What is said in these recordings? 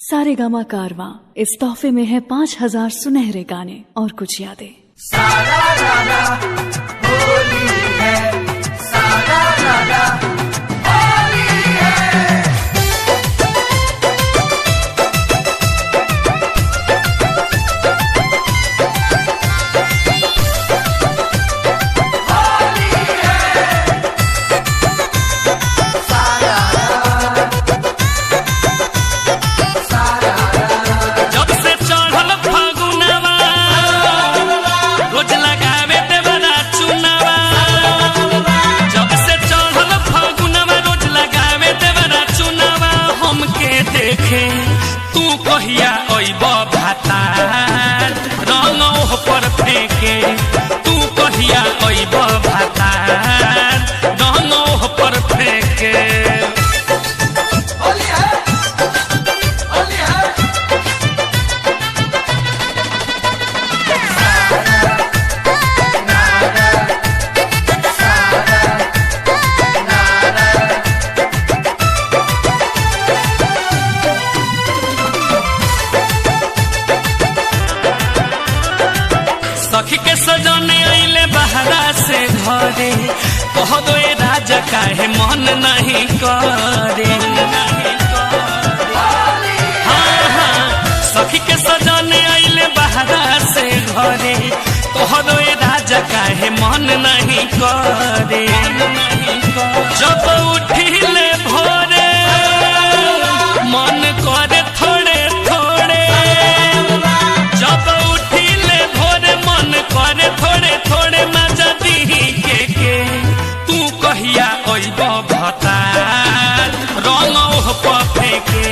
सारेगामा कारवां इस तोहफे में है 5000 सुनहरे गाने और कुछ यादें। सारा राधा होली है, सारा राधा होली है। होली है सारा सारा जब से चढ़ल फागुनवा रोज लगावे देवरा चुनावा। जब से चढ़ल फागुनवा रोज लगावे देवरा चुनावा। हमके देखे तू कहिया अइब भातार रंगोह पर फेंके। तू कहिया अइब भातार रंगोह पर फेंके। होली है, होली है। सखी के सजने अइले बहरा से घरे। कह दो ए राजा काहे मन नहीं करे। हाँ हाँ सखी के सजने अइले बहरा से घरे। कह दो ए राजा काहे मन नहीं करे। जब उठिले भोरे मन करे थोड़े थोड़े। जब उठिले भोरे मन करे थोड़े थोड़े। मजा दी के तू कहिया अइब भातार रंगोह पर फेंके।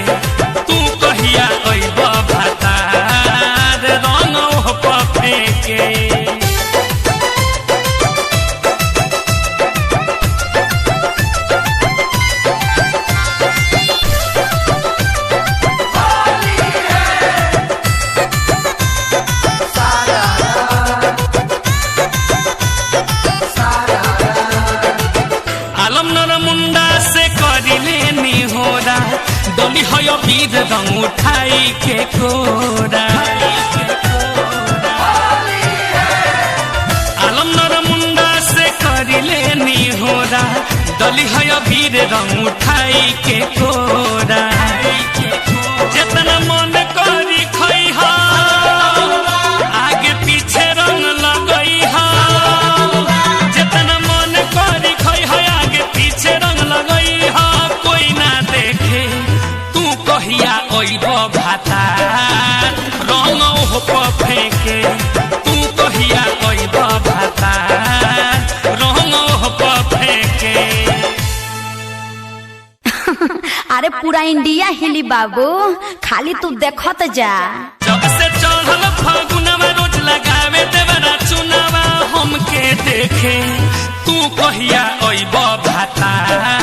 तू कहिया अइब भातार रंगोह पर फेंके। आलम नर मुंडा से करिले निहोरा। डोली है वीर रंग उठाई के कोरा। आलम नर मुंडा से करिले निहोरा। डोली है वीर रंग उठाई के कोरा। जितना मन करी खई हा आगे पीछे रंग लगई हा। जितना मन करी खई हा आगे पीछे रंग लगई हा। कोई ना देखे तू कहिया अइब भातार रंगोह पर फेंके। तू कहिया अइब भातार रंगोह पर फेंके। अरे पूरा इंडिया हिली बाबू, खाली तू देखत जा। जब से चढ़ल फागुनवा रोज लगावे देवरा चुनावा। हमके देखे तू कहिया अइब भातार